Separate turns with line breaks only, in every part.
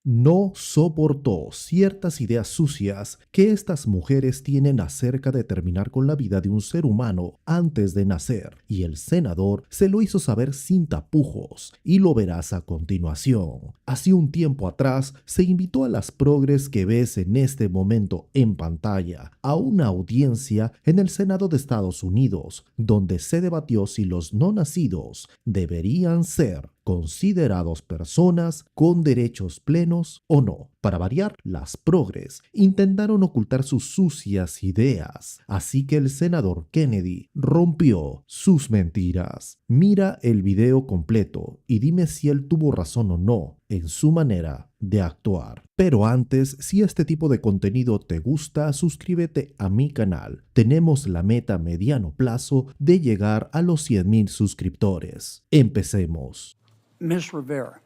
No soportó ciertas ideas sucias que estas mujeres tienen acerca de terminar con la vida de un ser humano antes de nacer, y el senador se lo hizo saber sin tapujos, y lo verás a continuación. Hace un tiempo atrás se invitó a las progres que ves en este momento en pantalla a una audiencia en el Senado de Estados Unidos, donde se debatió si los no nacidos deberían ser considerados personas con derechos plenos o no. Para variar, las progres intentaron ocultar sus sucias ideas, así que el senador Kennedy rompió sus mentiras. Mira el video completo y dime si él tuvo razón o no en su manera de actuar. Pero antes, si este tipo de contenido te gusta, suscríbete a mi canal. Tenemos la meta a mediano plazo de llegar a los 100,000 suscriptores. Empecemos.
Ms. Rivera,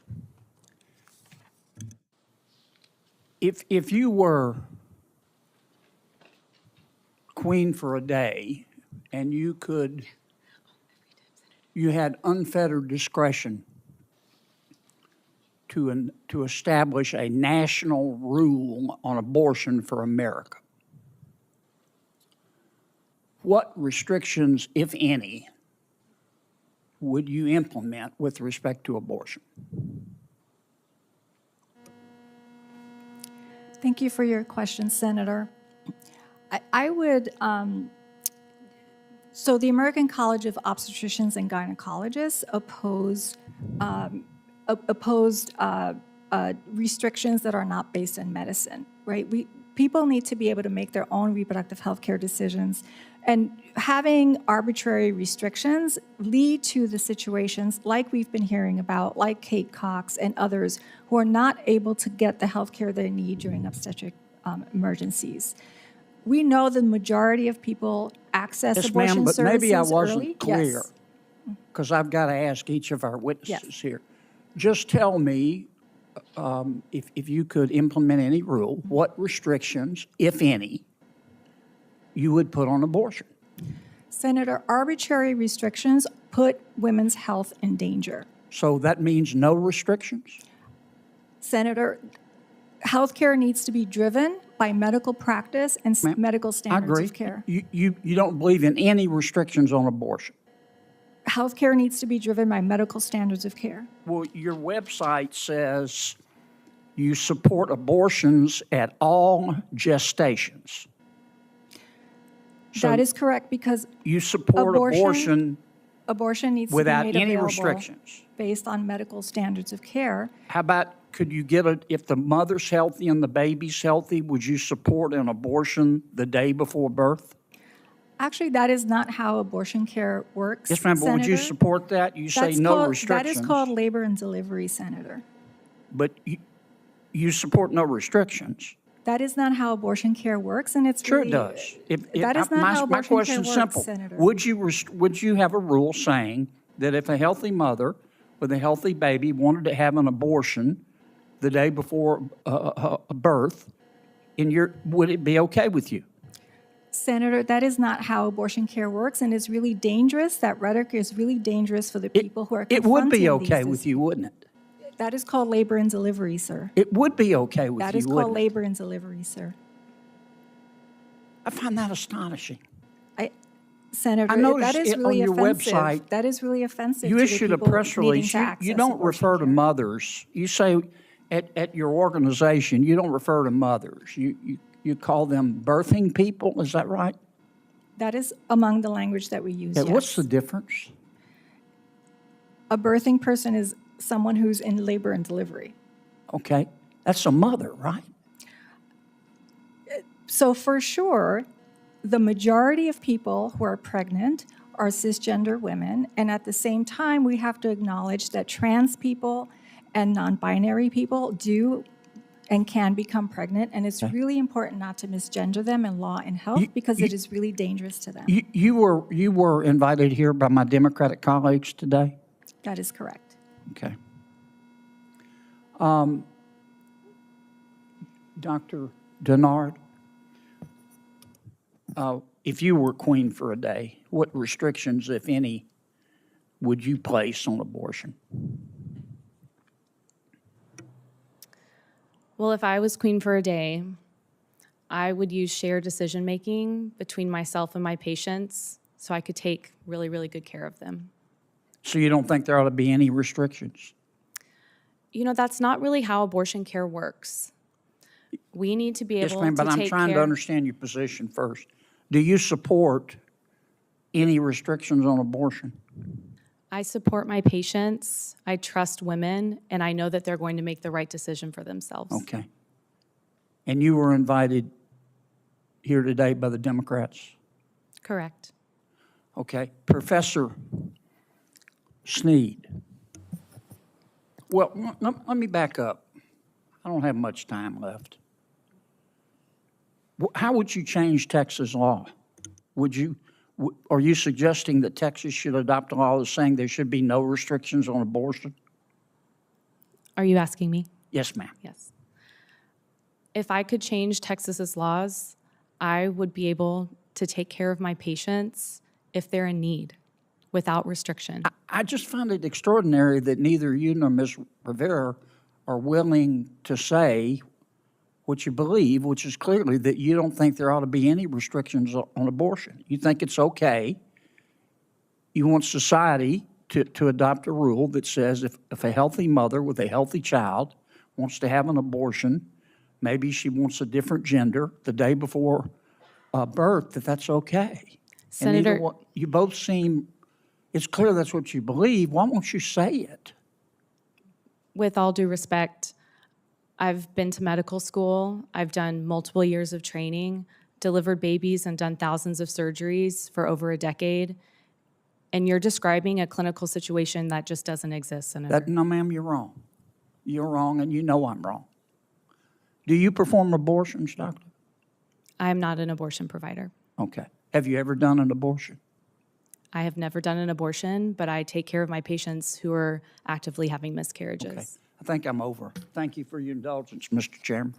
if you were queen for a day and you had unfettered discretion to establish a national rule on abortion for America, what restrictions, if any, would you implement with respect to abortion?
Thank you for your question, Senator. I would, so the American College of Obstetricians and Gynecologists opposed restrictions that are not based in medicine, right? People need to be able to make their own reproductive health care decisions, and having arbitrary restrictions lead to the situations like we've been hearing about, like Kate Cox and others who are not able to get the health care they need during obstetric emergencies. We know the majority of people access abortion
but
services
maybe I wasn't
early.
clear,
Yes.
because I've got to ask each of our witnesses
Yes.
here. Just tell me, if you could implement any rule, what restrictions, if any, you would put on abortion.
Senator, arbitrary restrictions put women's health in danger.
So that means no restrictions?
Senator, healthcare needs to be driven by medical practice and medical
I
standards
agree.
of care.
You don't believe in any restrictions on abortion?
Healthcare needs to be driven by medical standards of care.
Well, your website says you support abortions at all gestations. So
That is correct, because
you support abortion
abortion needs
without
to be made
any
available
restrictions.
based on medical standards of care.
How about, could you get it, if the mother's healthy and the baby's healthy, would you support an abortion the day before birth?
Actually, that is not how abortion care works,
Yes, ma'am, but would you
Senator.
support that? You say no restrictions.
That is called labor and delivery, Senator.
But you support no restrictions.
That is not how abortion care works, and it's
Sure
really,
it does.
that is not how
My
abortion care
question's
works,
simple.
Senator.
Would you have a rule saying that if a healthy mother with a healthy baby wanted to have an abortion the day before birth, would it be okay with you?
Senator, that is not how abortion care works, and it's really dangerous. That rhetoric is really dangerous for the people who are
It would
confronting
be okay
these
with you, wouldn't it?
That is called labor and delivery, sir.
It would be okay with
That
you,
is called
wouldn't it?
labor and delivery, sir.
I find that astonishing.
Senator,
I noticed
that is
it
really
on your
offensive.
website,
That is really offensive
You
to the
issued a
people
press
needing
release.
to
You
access
don't
abortion
refer to
care.
mothers. You say at your organization, you don't refer to mothers. You call them birthing people. Is that right?
That is among the language that we use,
Yeah,
yes.
what's the difference?
A birthing person is someone who's in labor and delivery.
Okay, that's a mother, right?
So for sure, the majority of people who are pregnant are cisgender women, and at the same time, we have to acknowledge that trans people and non-binary people do and can become pregnant, and it's really important not to misgender them in law and health because it is really dangerous to them.
You were invited here by my Democratic colleagues today?
That is correct.
Okay. Dr. Denard, if you were queen for a day, what restrictions, if any, would you place on abortion?
Well, if I was queen for a day, I would use shared decision-making between myself and my patients so I could take really, really good care of them.
So you don't think there ought to be any restrictions?
You know, that's not really how abortion care works. We need to be
Yes,
able
ma'am,
to
but I'm
take
trying to
care.
understand your position first. Do you support any restrictions on abortion?
I support my patients, I trust women, and I know that they're going to make the right decision for themselves.
Okay. And you were invited here today by the Democrats?
Correct.
Okay. Professor Sneed. Well, let me back up. I don't have much time left. How would you change Texas law? Are you suggesting that Texas should adopt a law that's saying there should be no restrictions on abortion?
Are you asking me?
Yes, ma'am.
Yes. If I could change Texas's laws, I would be able to take care of my patients if they're in need without restriction.
I just find it extraordinary that neither you nor Ms. Rivera are willing to say what you believe, which is clearly that you don't think there ought to be any restrictions on abortion. You think it's okay. You want society to adopt a rule that says if a healthy mother with a healthy child wants to have an abortion, maybe she wants a different gender the day before birth, that's okay.
Senator-
And you both seem, it's clear that's what you believe. Why won't you say it?
With all due respect, I've been to medical school. I've done multiple years of training, delivered babies, and done thousands of surgeries for over a decade. And you're describing a clinical situation that just doesn't exist, Senator.
No, ma'am, you're wrong. You're wrong, and you know I'm wrong. Do you perform abortions, doctor?
I am not an abortion provider.
Okay. Have you ever done an abortion?
I have never done an abortion, but I take care of my patients who are actively having miscarriages.
Okay. I think I'm over. Thank you for your indulgence, Mr. Chairman.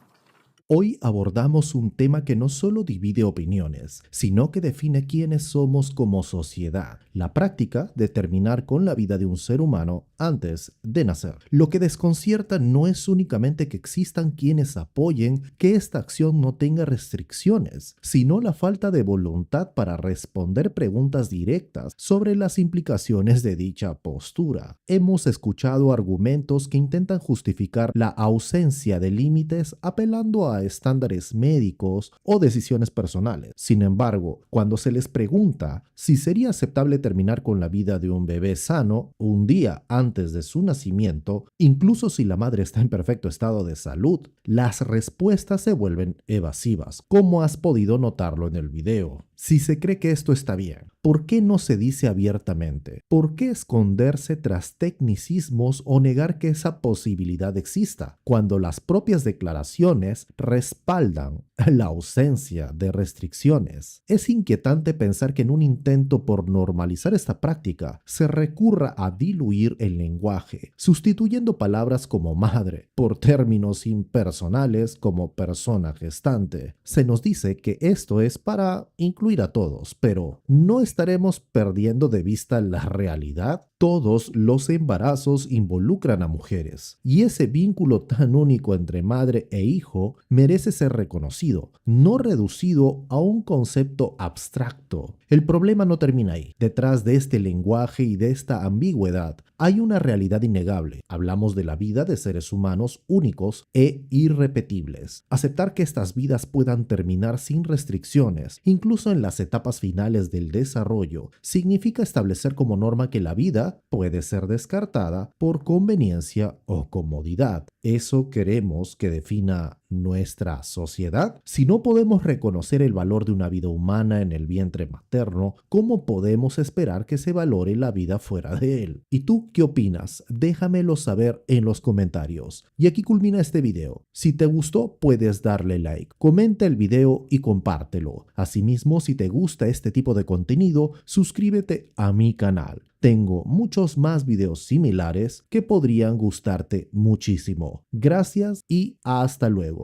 Hoy abordamos un tema que no solo divide opiniones, sino que define quiénes somos como sociedad, la práctica de terminar con la vida de un ser humano antes de nacer. Lo que desconcierta no es únicamente que existan quienes apoyen que esta acción no tenga restricciones, sino la falta de voluntad para responder preguntas directas sobre las implicaciones de dicha postura. Hemos escuchado argumentos que intentan justificar la ausencia de límites apelando a estándares médicos o decisiones personales. Sin embargo, cuando se les pregunta si sería aceptable terminar con la vida de un bebé sano un día antes de su nacimiento, incluso si la madre está en perfecto estado de salud, las respuestas se vuelven evasivas, como has podido notarlo en el video. Si se cree que esto está bien, ¿por qué no se dice abiertamente? ¿Por qué esconderse tras tecnicismos o negar que esa posibilidad exista, cuando las propias declaraciones respaldan la ausencia de restricciones? Es inquietante pensar que en un intento por normalizar esta práctica se recurra a diluir el lenguaje, sustituyendo palabras como madre por términos impersonales como persona gestante. Se nos dice que esto es para incluir a todos, pero ¿no estaremos perdiendo de vista la realidad? Todos los embarazos involucran a mujeres, y ese vínculo tan único entre madre e hijo merece ser reconocido, no reducido a un concepto abstracto. El problema no termina ahí. Detrás de este lenguaje y de esta ambigüedad hay una realidad innegable. Hablamos de la vida de seres humanos únicos e irrepetibles. Aceptar que estas vidas puedan terminar sin restricciones, incluso en las etapas finales del desarrollo, significa establecer como norma que la vida puede ser descartada por conveniencia o comodidad. ¿Eso queremos que defina nuestra sociedad? Si no podemos reconocer el valor de una vida humana en el vientre materno, ¿cómo podemos esperar que se valore la vida fuera de él? ¿Y tú qué opinas? Déjamelo saber en los comentarios. Y aquí culmina este video. Si te gustó, puedes darle like, comenta el video y compártelo. Asimismo, si te gusta este tipo de contenido, suscríbete a mi canal. Tengo muchos más videos similares que podrían gustarte muchísimo. Gracias y hasta luego.